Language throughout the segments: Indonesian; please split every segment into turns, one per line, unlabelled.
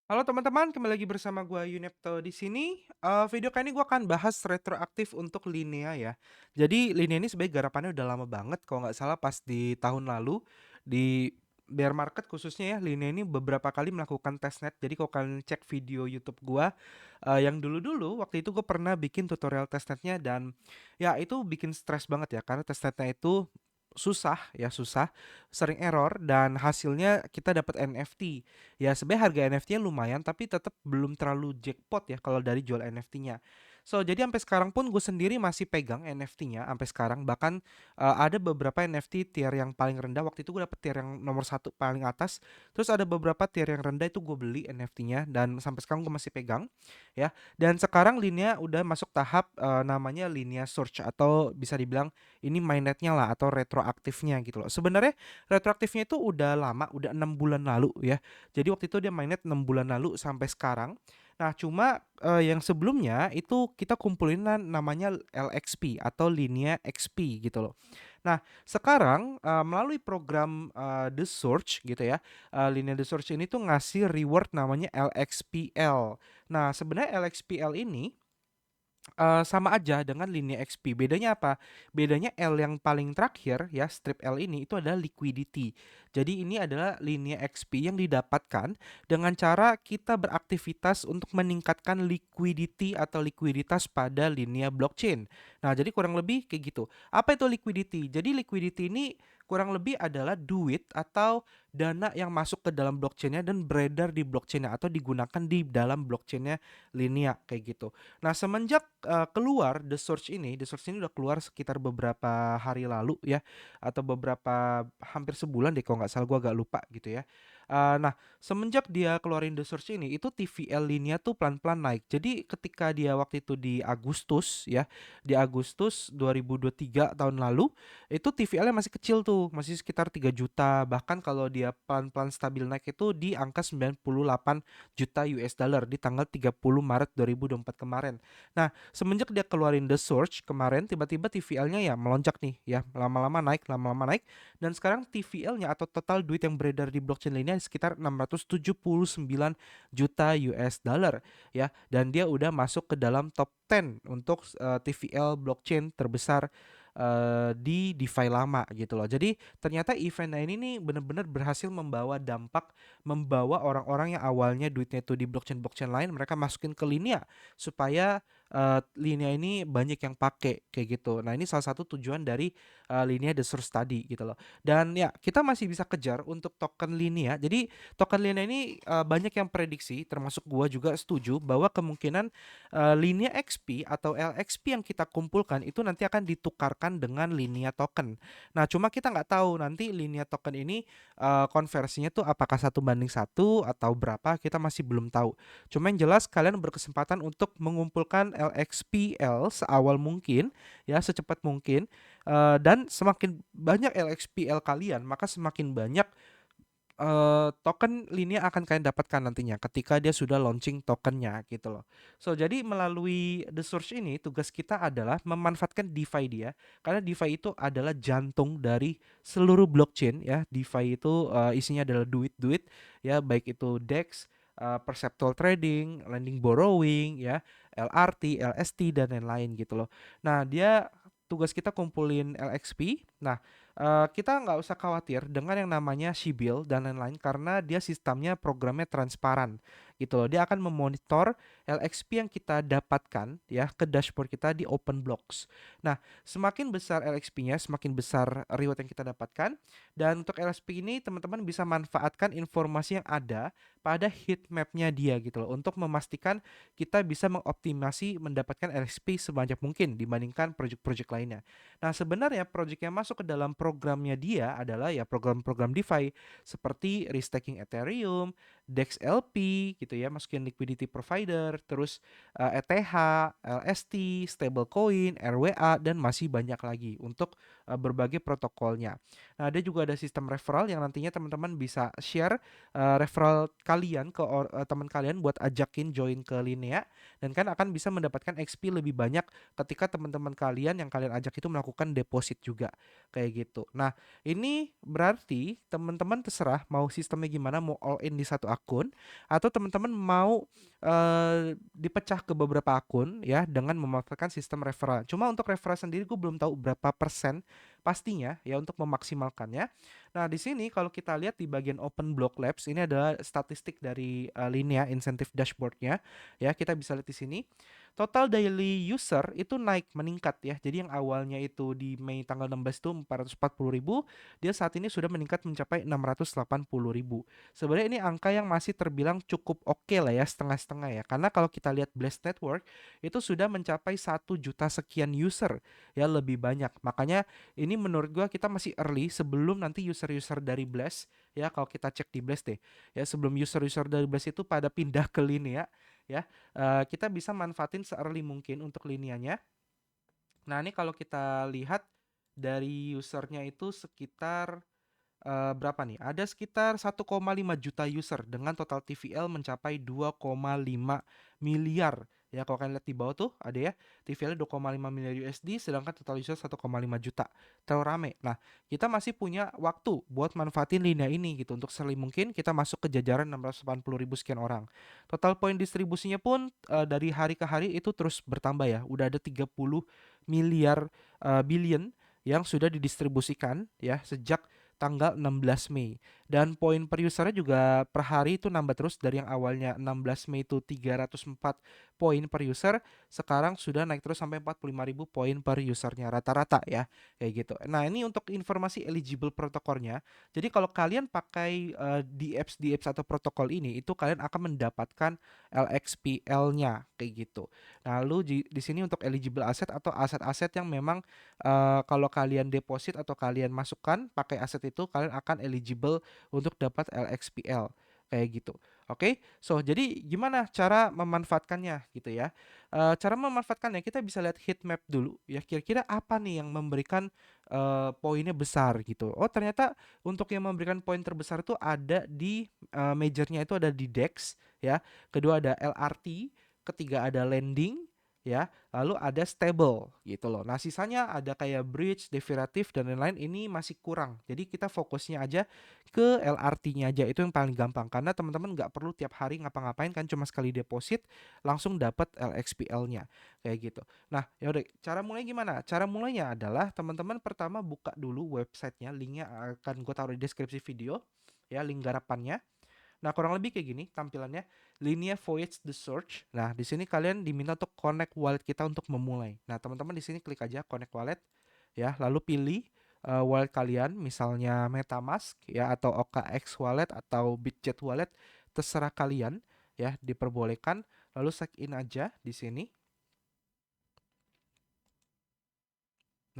Halo teman-teman, kembali lagi bersama gua Yunepto di sini. Video kali ini gua akan bahas retroaktif untuk Linea ya. Jadi Linea ini sebenarnya garapannya udah lama banget, kalau nggak salah pas di tahun lalu di bear market khususnya ya, Linea ini beberapa kali melakukan testnet. Jadi kalau kalian cek video YouTube gua yang dulu-dulu, waktu itu gue pernah bikin tutorial testnetnya dan ya itu bikin stres banget ya karena testnetnya itu susah ya susah, sering error dan hasilnya kita dapat NFT. Ya sebenarnya harga NFT-nya lumayan tapi tetap belum terlalu jackpot ya kalau dari jual NFT-nya. So jadi sampai sekarang pun gue sendiri masih pegang NFT-nya sampai sekarang, bahkan ada beberapa NFT tier yang paling rendah. Waktu itu gue dapet tier yang nomor satu paling atas, terus ada beberapa tier yang rendah itu gue beli NFT-nya dan sampai sekarang gue masih pegang ya. Dan sekarang Linea udah masuk tahap namanya Linea Search, atau bisa dibilang ini mainnetnya lah atau retroaktifnya gitu loh. Sebenarnya retroaktifnya itu udah lama, udah 6 bulan lalu ya. Jadi waktu itu dia mainnet 6 bulan lalu sampai sekarang. Nah, cuma yang sebelumnya itu kita kumpulin namanya LXP atau Linea XP gitu loh. Nah, sekarang melalui program The Search gitu ya, Linea The Search ini tuh ngasih reward namanya LXPL. Nah, sebenarnya LXPL ini sama aja dengan Linea XP. Bedanya apa? Bedanya L yang paling terakhir ya, strip L ini itu adalah liquidity. Jadi ini adalah Linea XP yang didapatkan dengan cara kita beraktivitas untuk meningkatkan liquidity atau likuiditas pada Linea blockchain. Nah, jadi kurang lebih kayak gitu. Apa itu liquidity? Jadi liquidity ini kurang lebih adalah duit atau dana yang masuk ke dalam blockchainnya dan beredar di blockchainnya atau digunakan di dalam blockchainnya Linea kayak gitu. Nah, semenjak keluar The Source ini udah keluar sekitar beberapa hari lalu ya, atau beberapa hampir sebulan deh kalau nggak salah, gua agak lupa gitu ya. Nah, semenjak dia keluarin The Source ini, itu TVL Linea tuh pelan-pelan naik. Jadi ketika dia waktu itu di Agustus ya, di Agustus 2023 tahun lalu, itu TVL-nya masih kecil tuh, masih sekitar 3 juta. Bahkan kalau dia pelan-pelan stabil naik itu di angka 98 juta US dollar di tanggal 30 Maret 2024 kemarin. Nah, semenjak dia keluarin The Surge kemarin, tiba-tiba TVL-nya ya melonjak nih ya, lama-lama naik dan sekarang TVL-nya atau total duit yang beredar di blockchain lainnya sekitar 679 juta US dollar ya, dan dia udah masuk ke dalam top 10 untuk TVL blockchain terbesar di DeFi lama gitu loh. Jadi ternyata event ini nih bener-bener berhasil membawa dampak, membawa orang-orang yang awalnya duitnya itu di blockchain-blockchain lain, mereka masukin ke Linea supaya Linea ini banyak yang pakai kayak gitu. Nah, ini salah satu tujuan dari Linea The Source tadi gitu loh. Dan ya, kita masih bisa kejar untuk token Linea. Jadi token Linea ini banyak yang prediksi, termasuk gua juga setuju bahwa kemungkinan Linea XP atau LXP yang kita kumpulkan itu nanti akan ditukarkan dengan Linea token. Nah, cuma kita nggak tahu nanti Linea token ini konversinya tuh apakah 1:1 atau berapa, kita masih belum tahu. Cuma yang jelas kalian berkesempatan untuk mengumpulkan LXPL seawal mungkin ya, secepat mungkin, dan semakin banyak LXPL kalian, maka semakin banyak token Linea akan kalian dapatkan nantinya ketika dia sudah launching tokennya gitu loh. So jadi melalui The Source ini tugas kita adalah memanfaatkan DeFi dia, karena DeFi itu adalah jantung dari seluruh blockchain ya. DeFi itu isinya adalah duit-duit ya, baik itu DEX, perceptual trading, lending borrowing ya, LRT, LST dan lain-lain gitu loh. Nah, dia tugas kita kumpulin LXP. Nah, kita nggak usah khawatir dengan yang namanya Sibyl dan lain-lain karena dia sistemnya programnya transparan gitu loh. Dia akan memonitor LXP yang kita dapatkan ya ke dashboard kita di Open Blocks. Nah, semakin besar LXP-nya, semakin besar reward yang kita dapatkan. Dan untuk LXP ini teman-teman bisa manfaatkan informasi yang ada pada heat map-nya dia gitu loh untuk memastikan kita bisa mengoptimasi mendapatkan LXP sebanyak mungkin dibandingkan project-project lainnya. Nah, sebenarnya project yang masuk ke dalam programnya dia adalah ya program-program DeFi seperti restaking Ethereum, DEX LP gitu ya, masukin liquidity provider, terus ETH, LST, stablecoin, RWA dan masih banyak lagi untuk berbagai protokolnya. Nah, ada juga ada sistem referral yang nantinya teman-teman bisa share referral kalian ke teman kalian buat ajakin join ke Linea, dan kan akan bisa mendapatkan XP lebih banyak ketika teman-teman kalian yang kalian ajak itu melakukan deposit juga kayak gitu. Nah, ini berarti teman-teman terserah mau sistemnya gimana, mau all in di satu akun, atau teman-teman mau dipecah ke beberapa akun ya dengan memanfaatkan sistem referral. Cuma untuk referral sendiri gue belum tahu berapa persen pastinya ya untuk memaksimalkannya. Nah, di sini kalau kita lihat di bagian Open Block Labs, ini adalah statistik dari Linea Incentive Dashboard-nya. Ya, kita bisa lihat di sini. Total daily user itu naik, meningkat ya. Jadi yang awalnya itu di Mei tanggal 16 itu 440.000, dia saat ini sudah meningkat mencapai 680.000. Sebenarnya ini angka yang masih terbilang cukup oke lah ya, setengah-setengah ya. Karena kalau kita lihat Blast Network itu sudah mencapai 1 juta sekian user ya, lebih banyak. Makanya ini menurut gua kita masih early sebelum nanti user-user dari Blast ya, kalau kita cek di Blast deh ya, sebelum user-user dari Blast itu pada pindah ke Linea ya, kita bisa manfaatin se-early mungkin untuk Lineanya. Nah, ini kalau kita lihat dari usernya itu sekitar berapa nih? Ada sekitar 1,5 juta user dengan total TVL mencapai 2,5 miliar. Ya, kalau kalian lihat di bawah tuh ada ya, TVL 2,5 miliar USD sedangkan total user 1,5 juta. Terlalu rame. Nah, kita masih punya waktu buat manfaatin Linea ini gitu. Untuk sekali mungkin kita masuk ke jajaran 680.000 sekian orang. Total poin distribusinya pun dari hari ke hari itu terus bertambah ya. Udah ada 30 miliar billion yang sudah didistribusikan ya sejak tanggal 16 Mei. Dan poin per usernya juga per hari itu nambah terus dari yang awalnya 16 Mei itu 304 poin per user, sekarang sudah naik terus sampai 45.000 poin per usernya rata-rata ya, kayak gitu. Nah, ini untuk informasi eligible protokolnya. Jadi kalau kalian pakai DApps atau protokol ini, itu kalian akan mendapatkan LXPL-nya kayak gitu. Nah, lalu di sini untuk eligible asset atau aset-aset yang memang kalau kalian deposit atau kalian masukkan pakai aset itu, kalian akan eligible untuk dapat LXPL kayak gitu. Oke, so jadi gimana cara memanfaatkannya gitu ya? Cara memanfaatkannya kita bisa lihat heat map dulu ya. Kira-kira apa nih yang memberikan poinnya besar gitu? Oh, ternyata untuk yang memberikan poin terbesar itu ada di majornya itu ada di DEX ya. Kedua ada LRT, ketiga ada lending ya, lalu ada stable gitu loh. Nah, sisanya ada kayak bridge, derivatif dan lain-lain, ini masih kurang. Jadi kita fokusnya aja ke LRT-nya aja, itu yang paling gampang karena teman-teman nggak perlu tiap hari ngapa-ngapain kan, cuma sekali deposit langsung dapat LXPL-nya kayak gitu. Nah, ya udah, cara mulai gimana? Cara mulainya adalah teman-teman pertama buka dulu websitenya, linknya akan gue taruh di deskripsi video ya, link garapannya. Nah, kurang lebih kayak gini tampilannya. Linea Voyage the Search. Nah, di sini kalian diminta untuk connect wallet kita untuk memulai. Nah, teman-teman di sini klik aja connect wallet ya, lalu pilih wallet kalian, misalnya MetaMask ya atau OKX wallet atau Bitget wallet, terserah kalian ya, diperbolehkan. Lalu sign in aja di sini.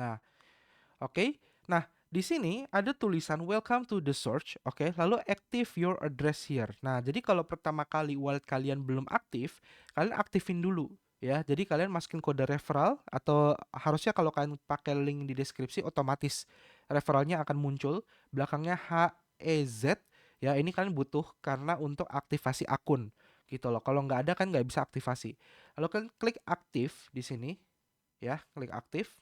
Nah, oke. Nah, di sini ada tulisan welcome to the search, oke. Lalu active your address here. Nah, jadi kalau pertama kali wallet kalian belum aktif, kalian aktifin dulu ya. Jadi kalian masukin kode referral atau harusnya kalau kalian pakai link di deskripsi otomatis referralnya akan muncul belakangnya HEZ ya. Ini kalian butuh karena untuk aktivasi akun gitu loh. Kalau nggak ada kan nggak bisa aktivasi. Lalu kalian klik aktif di sini ya, klik aktif.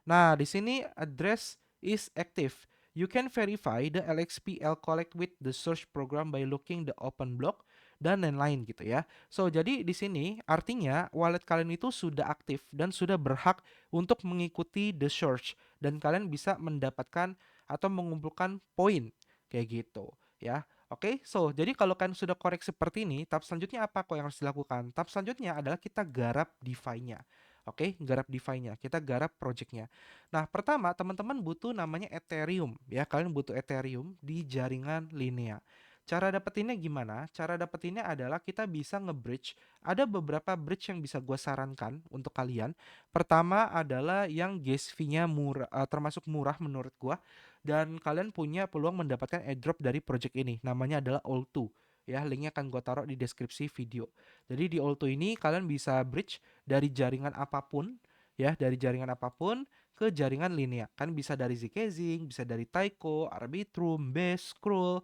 Nah, di sini address is active. You can verify the LXPL collect with the search program by looking the open block dan lain-lain gitu ya. So, jadi di sini artinya wallet kalian itu sudah aktif dan sudah berhak untuk mengikuti the search dan kalian bisa mendapatkan atau mengumpulkan poin kayak gitu ya. Oke, so jadi kalau kalian sudah korek seperti ini, tahap selanjutnya apa kok yang harus dilakukan? Tahap selanjutnya adalah kita garap DeFi-nya. Oke, garap DeFi-nya, kita garap project-nya. Nah, pertama teman-teman butuh namanya Ethereum ya. Kalian butuh Ethereum di jaringan Linea. Cara dapetinnya gimana? Cara dapetinnya adalah kita bisa nge-bridge. Ada beberapa bridge yang bisa gue sarankan untuk kalian. Pertama adalah yang gas fee-nya murah, termasuk murah menurut gue. Dan kalian punya peluang mendapatkan airdrop dari project ini. Namanya adalah All2. Ya, linknya akan gue taruh di deskripsi video. Jadi di All2 ini kalian bisa bridge dari jaringan apapun ya, dari jaringan apapun ke jaringan Linea. Kan bisa dari Zkazing, bisa dari Taiko, Arbitrum, Base, Scroll,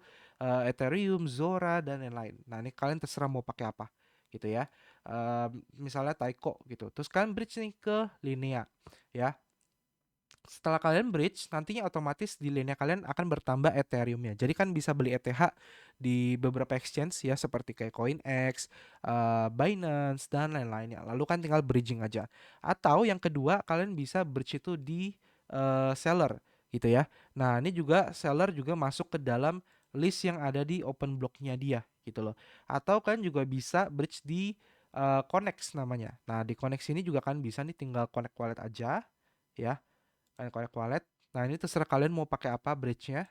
Ethereum, Zora dan lain-lain. Nah, ini kalian terserah mau pakai apa gitu ya. Misalnya Taiko gitu. Terus kalian bridge nih ke Linea ya. setelah kalian bridge, nantinya otomatis di linea kalian akan bertambah Ethereum-nya. Jadi kan bisa beli ETH di beberapa exchange ya, seperti kayak CoinEx, Binance, dan lain-lainnya. Lalu kan tinggal bridging aja. Atau yang kedua, kalian bisa bridge itu di seller gitu ya. Nah, ini juga seller juga masuk ke dalam list yang ada di open block-nya dia gitu loh. Atau kalian juga bisa bridge di Connex namanya. Nah, di Connex ini juga kan bisa nih, tinggal connect wallet aja ya. Kalian connect wallet. Nah, ini terserah kalian mau pakai apa bridge-nya.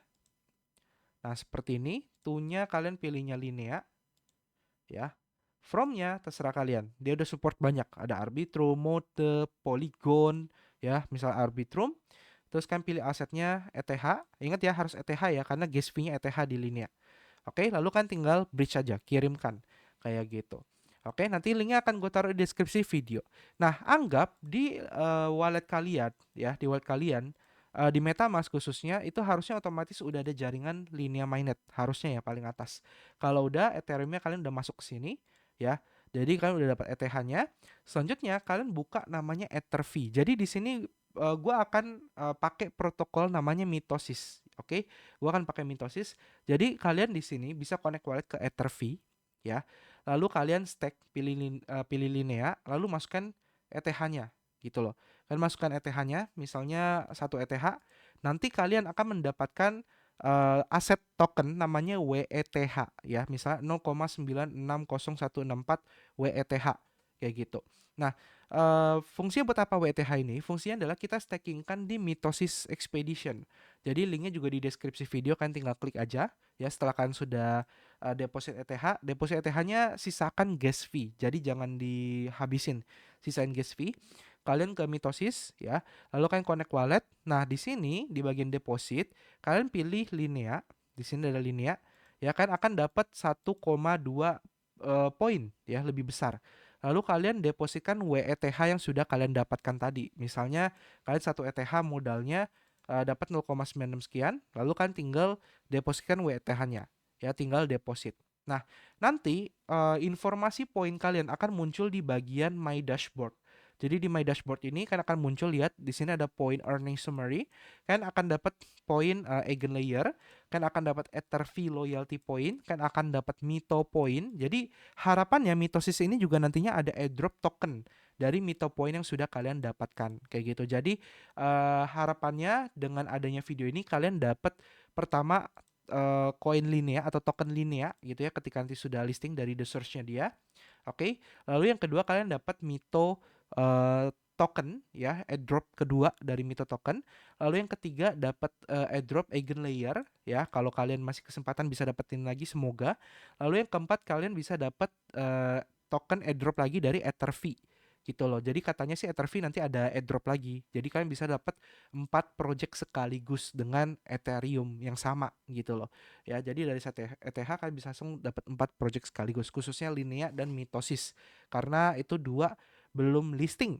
Nah, seperti ini. To-nya kalian pilihnya Linea ya. From-nya terserah kalian. Dia udah support banyak. Ada Arbitrum, Mode, Polygon ya, misal Arbitrum. Terus kalian pilih asetnya ETH. Ingat ya, harus ETH ya, karena gas fee-nya ETH di Linea. Oke, lalu kan tinggal bridge aja, kirimkan kayak gitu. Oke, nanti linknya akan gue taruh di deskripsi video. Nah, anggap di wallet kalian ya, di wallet kalian di MetaMask khususnya itu harusnya otomatis udah ada jaringan Linea Mainnet, harusnya ya paling atas. Kalau udah, Ethereum-nya kalian udah masuk ke sini ya. Jadi kalian udah dapat ETH-nya. Selanjutnya kalian buka namanya Etherfee. Jadi di sini gue akan pakai protokol namanya Mitosis. Oke, gue akan pakai Mitosis. Jadi kalian di sini bisa connect wallet ke Etherfee ya. Lalu kalian stake, pilih Linea, lalu masukkan ETH-nya gitu loh. Kalian masukkan ETH-nya, misalnya 1 ETH, nanti kalian akan mendapatkan aset token namanya WETH ya, misalnya 0,960164 WETH kayak gitu. Nah, fungsinya buat apa WETH ini? Fungsinya adalah kita stakingkan di Mitosis Expedition. Jadi linknya juga di deskripsi video, kan tinggal klik aja ya. Setelah kalian sudah deposit ETH-nya sisakan gas fee. Jadi jangan dihabisin, sisain gas fee. Kalian ke Mitosis ya, lalu kalian connect wallet. Nah, di sini di bagian deposit kalian pilih Linea. Di sini ada Linea ya, kan akan dapat 1,2 poin ya, lebih besar. Lalu kalian depositkan WETH yang sudah kalian dapatkan tadi. Misalnya kalian 1 ETH modalnya dapat 0,96 sekian, lalu kan tinggal depositkan WETH-nya. Ya, tinggal deposit. Nah, nanti informasi poin kalian akan muncul di bagian My Dashboard. Jadi di My Dashboard ini kan akan muncul, lihat di sini ada poin earning summary, kan akan dapat poin Eigenlayer, kan akan dapat Etherfee loyalty point, kan akan dapat Mito point. Jadi harapannya Mitosis ini juga nantinya ada airdrop token dari Mito point yang sudah kalian dapatkan kayak gitu. Jadi harapannya dengan adanya video ini kalian dapat pertama koin Linea atau token Linea gitu ya, ketika nanti sudah listing dari the source-nya dia. Oke. Lalu yang kedua kalian dapat Mito token ya, airdrop kedua dari Mito token. Lalu yang ketiga dapat airdrop Eigenlayer ya, kalau kalian masih kesempatan bisa dapetin lagi, semoga. Lalu yang keempat kalian bisa dapat token airdrop lagi dari Etherfee gitu loh. Jadi katanya sih Etherfee nanti ada airdrop lagi. Jadi kalian bisa dapat 4 project sekaligus dengan Ethereum yang sama gitu loh. Ya, jadi dari satu ETH kalian bisa langsung dapat 4 project sekaligus, khususnya Linea dan Mitosis. Karena itu dua belum listing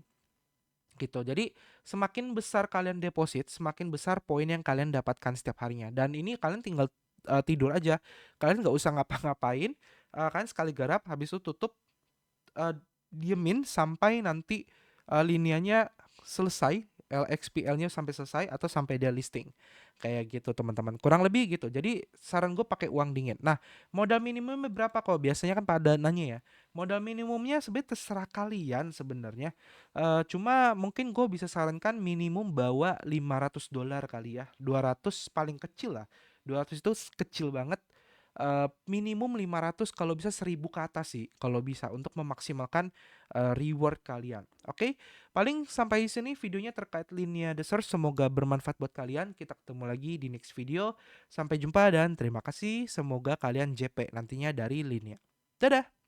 gitu. Jadi semakin besar kalian deposit, semakin besar poin yang kalian dapatkan setiap harinya. Dan ini kalian tinggal tidur aja. Kalian nggak usah ngapa-ngapain. Kalian sekali garap, habis itu tutup, diemin sampai nanti linianya selesai, LXPL-nya sampai selesai atau sampai dia listing. Kayak gitu teman-teman. Kurang lebih gitu. Jadi saran gue pakai uang dingin. Nah, modal minimumnya berapa? Kalau biasanya kan pada nanya ya. Modal minimumnya sebenarnya terserah kalian sebenarnya. Cuma mungkin gue bisa sarankan minimum bawa $500 kali ya. 200 paling kecil lah. 200 itu kecil banget. Minimum 500, kalau bisa 1000 ke atas sih kalau bisa, untuk memaksimalkan reward kalian. Oke, paling sampai sini videonya terkait Linea The Source. Semoga bermanfaat buat kalian. Kita ketemu lagi di next video. Sampai jumpa dan terima kasih. Semoga kalian JP nantinya dari Linea. Dadah.